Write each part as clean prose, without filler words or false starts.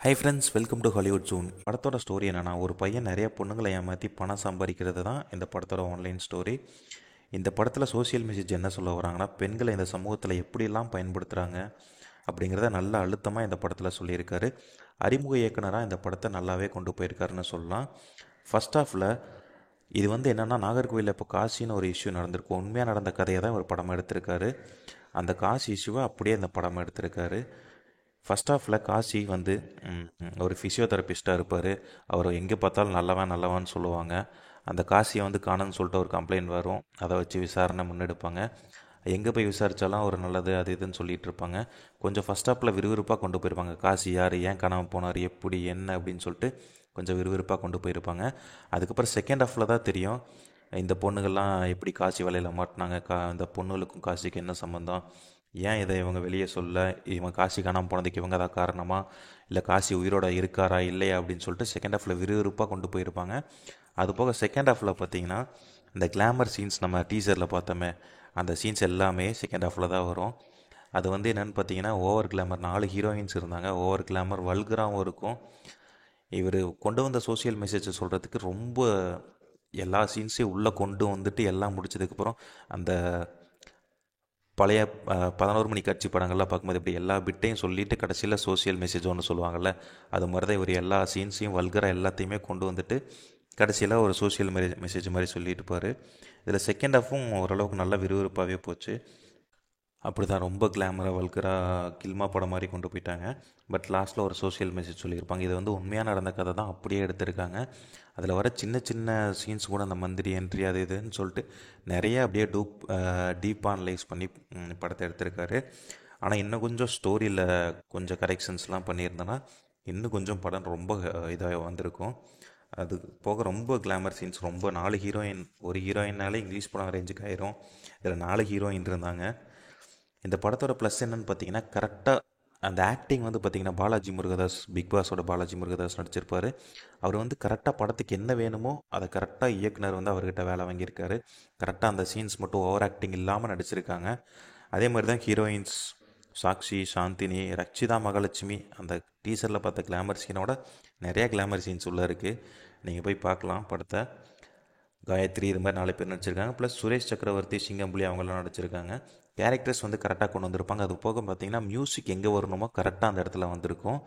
Hi friends, welcome to Hollywood June. படத்தோட story என்னென்னா, ஒரு பையன் நிறைய பொண்ணுங்களை ஏமாற்றி பணம் சம்பாதிக்கிறது தான் இந்த படத்தோட ஆன்லைன் ஸ்டோரி. இந்த படத்தில் சோஷியல் மெசேஜ் என்ன சொல்ல வராங்கன்னா, பெண்களை இந்த சமூகத்தில் எப்படிலாம் பயன்படுத்துகிறாங்க அப்படிங்கிறத நல்ல அழுத்தமாக இந்த படத்தில் சொல்லியிருக்காரு. அறிமுக இயக்குனராக இந்த படத்தை நல்லாவே கொண்டு போயிருக்காருன்னு சொல்லலாம். ஃபர்ஸ்ட் ஹாஃபில் இது என்னென்னா, நாகர்கோவிலில் இப்போ காசின்னு ஒரு இஷ்யூ நடந்திருக்கும். உண்மையாக நடந்த கதையை தான் ஒரு படம் எடுத்திருக்காரு. அந்த காசி இஷ்யூவை அப்படியே இந்த படம் எடுத்திருக்காரு. ஃபர்ஸ்ட் ஹாஃபில் காசி ஒரு ஃபிசியோதெரபிஸ்ட்டாக இருப்பார். அவர் எங்கே பார்த்தாலும் நல்லவன் நல்லவன்னு சொல்லுவாங்க. அந்த காசியை காணுன்னு சொல்லிட்டு ஒரு கம்ப்ளைண்ட் வரும். அதை வச்சு விசாரணை முன்னெடுப்பாங்க. எங்கே போய் விசாரித்தாலும் அவர் நல்லது அது இதுன்னு சொல்லிகிட்டு இருப்பாங்க. கொஞ்சம் ஃபர்ஸ்ட் ஹாஃபில் விறுவிறுப்பாக கொண்டு போயிருப்பாங்க. காசி யார், ஏன் காணாமல் போனார், எப்படி என்ன அப்படின்னு சொல்லிட்டு கொஞ்சம் விறுவிறுப்பாக கொண்டு போயிருப்பாங்க. அதுக்கப்புறம் செகண்ட் ஹாஃபில் தான் தெரியும் இந்த பொண்ணுகள்லாம் எப்படி காசி வலையில் மாட்டினாங்க, இந்த பொண்ணுகளுக்கும் காசிக்கு என்ன சம்மந்தம், ஏன் இதை இவங்க வெளியே சொல்ல, இவங்க காசி காணாமல் போனதுக்கு இவங்க தான் காரணமா, இல்லை காசி உயிரோட இருக்காரா இல்லையா அப்படின்னு சொல்லிட்டு செகண்ட் ஹாஃபில் விறுவிறுப்பாக கொண்டு போயிருப்பாங்க. அது போக செகண்ட் ஹாஃபில் பார்த்தீங்கன்னா, இந்த கிளாமர் சீன்ஸ் நம்ம டீசரில் பார்த்தோமே, அந்த சீன்ஸ் எல்லாமே செகண்ட் ஹாஃபில் தான் வரும். அது என்னென்னு பார்த்தீங்கன்னா, ஓவர் கிளாமர் 4 ஹீரோயின்ஸ் இருந்தாங்க. ஓவர் கிளாமர் வல்கராகவும் இருக்கும். இவர் கொண்டு வந்த சோஷியல் மெசேஜை சொல்கிறதுக்கு ரொம்ப எல்லா சீன்ஸையும் உள்ளே கொண்டு வந்துட்டு எல்லாம் முடிச்சதுக்கப்புறம் அந்த பழைய 11 மணி காட்சி படங்கள்லாம் பார்க்கும்போது இப்படி எல்லா பிட்டையும் சொல்லிவிட்டு கடைசியில் சோஷியல் மெசேஜ் ஒன்று சொல்லுவாங்கள்ல, அது மாதிரி தான் இவர் எல்லா சீன்ஸையும் வல்கராக எல்லாத்தையுமே கொண்டு வந்துட்டு கடைசியில் ஒரு சோஷியல் மெசேஜ் மாதிரி சொல்லிட்டு இருப்பார். இதில் செகண்ட் ஹாஃபும் ஓரளவுக்கு நல்லா விறுவிறுப்பாகவே போச்சு. அப்படி தான் ரொம்ப கிளாமராக வல்கராக கில்மா படம் மாதிரி கொண்டு போயிட்டாங்க. பட் லாஸ்ட்டில் ஒரு சோஷியல் மெசேஜ் சொல்லியிருப்பாங்க. இது உண்மையாக நடந்த கதை தான் அப்படியே எடுத்திருக்காங்க. அதில் வர சின்ன சின்ன சீன்ஸ் கூட அந்த மந்திரி என்ட்ரி அது இதுன்னு சொல்லிட்டு நிறைய அப்படியே டீப்பாக அனலைஸ் பண்ணி படத்தை எடுத்திருக்காரு. ஆனால் இன்னும் கொஞ்சம் ஸ்டோரியில் கொஞ்சம் கரெக்ஷன்ஸ்லாம் பண்ணியிருந்தேன்னா இன்னும் கொஞ்சம் படம் ரொம்ப இதாக வந்திருக்கும். அது போக ரொம்ப கிளாமர் சீன்ஸ், ரொம்ப 4 ஹீரோயின், ஒரு ஹீரோயின்னாலே இங்கிலீஷ் படம் ரேஞ்சுக்கு ஆயிரும். இதில் 4 ஹீரோயின் இருந்தாங்க. இந்த படத்தோட ப்ளஸ் என்னன்னு பார்த்தீங்கன்னா, கரெக்டாக அந்த ஆக்டிங் பார்த்தீங்கன்னா, பாலாஜி முருகதாஸ், பிக் பாஸோட பாலாஜி முருகதாஸ் நடிச்சிருப்பார். அவர் கரெக்டாக படத்துக்கு என்ன வேணுமோ அதை கரெக்டாக இயக்குனர் அவர்கிட்ட வேலை வாங்கியிருக்காரு. கரெக்டாக அந்த சீன்ஸ் மட்டும் ஓவர் ஆக்டிங் இல்லாமல் நடிச்சிருக்காங்க. அதே மாதிரி தான் ஹீரோயின்ஸ் சாக்ஷி, சாந்தினி, ரக்ஷிதா மகாலட்சுமி, அந்த டீசரில் பார்த்த கிளாமர் சீனோட நிறையா கிளாமர் சீன்ஸ் உள்ளே இருக்குது. நீங்கள் போய் பார்க்கலாம் படத்தை. காயத்ரி, இது மாதிரி 4 பேர் நடிச்சிருக்காங்க. ப்ளஸ் சுரேஷ் சக்கரவர்த்தி, சிங்கம்புலி அவங்களாம் நடிச்சிருக்காங்க. கேரக்டர்ஸ் கரெக்டாக கொண்டு வந்திருப்பாங்க. அது போக பார்த்திங்கன்னா, மியூசிக் எங்கே வரணுமோ கரெக்டாக அந்த இடத்துல வந்திருக்கும்.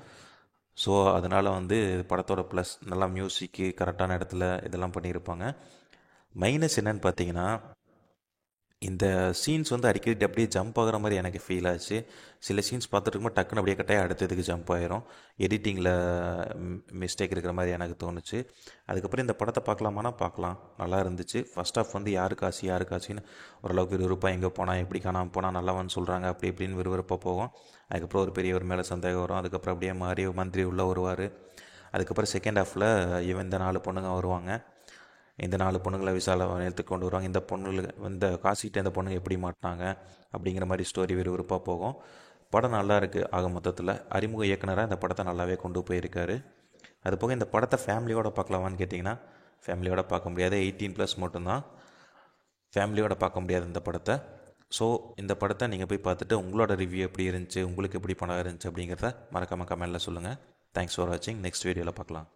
ஸோ அதனால் படத்தோட ப்ளஸ் நல்லா மியூசிக்கு கரெக்டான இடத்துல இதெல்லாம் பண்ணியிருப்பாங்க. மைனஸ் என்னன்னு பார்த்தீங்கன்னா, இந்த சீன்ஸ் அடிக்கடி அப்படியே ஜம்ப் ஆகிற மாதிரி எனக்கு ஃபீல் ஆச்சு. சில சீன்ஸ் பார்த்துட்டு இருக்கும்போது டக்குன்னு அப்படியே கட்டாயம் அடுத்ததுக்கு ஜம்ப் ஆயிரும். எடிட்டிங்கில் மிஸ்டேக் இருக்கிற மாதிரி எனக்கு தோணுச்சு. அதுக்கப்புறம் இந்த படத்தை பார்க்கலாமானா பார்க்கலாம், நல்லா இருந்துச்சு. ஃபர்ஸ்ட் ஆஃப் யாரு காசி யாரு காசின்னு ஓரளவுக்கு விறுவிறுப்பாக எங்கே போனால் எப்படி காணாமல் போனால் நல்லவன்னு சொல்கிறாங்க அப்படி இப்படின்னு விறுவிறுப்பாக போகும். அதுக்கப்புறம் ஒரு பெரியவர் மேலே சந்தேகம் வரும். அதுக்கப்புறம் அப்படியே மாறி மந்திரி உள்ளே வருவார். அதுக்கப்புறம் செகண்ட் ஹாஃபில் இந்த 4 பொண்ணுங்க வருவாங்க. இந்த 4 பொண்ணுங்களை விசால எடுத்து கொண்டு வருவாங்க. இந்த பொண்ணுங்களுக்கு இந்த காசிக்கிட்ட இந்த பொண்ணுங்க எப்படி மாட்டினாங்க அப்படிங்கிற மாதிரி ஸ்டோரி விறுவிறுப்பாக போகும். படம் நல்லா இருக்குது. ஆக மொத்தத்தில் அறிமுக இயக்குனராக இந்த படத்தை நல்லாவே கொண்டு போயிருக்காரு. அது போக இந்த படத்தை ஃபேமிலியோடு பார்க்கலாமான்னு கேட்டிங்கன்னா, ஃபேமிலியோடு பார்க்க முடியாது. 18+ மட்டும்தான். ஃபேமிலியோடு பார்க்க முடியாது இந்த படத்தை. ஸோ இந்த படத்தை நீங்கள் போய் பார்த்துட்டு உங்களோட ரிவ்யூ எப்படி இருந்துச்சு, உங்களுக்கு எப்படி படம் இருந்துச்சு அப்படிங்கிறத மறக்காமல் கமெண்டில் சொல்லுங்கள். தேங்க்ஸ் ஃபார் வாட்சிங். நெக்ஸ்ட் வீடியோவில் பார்க்கலாம்.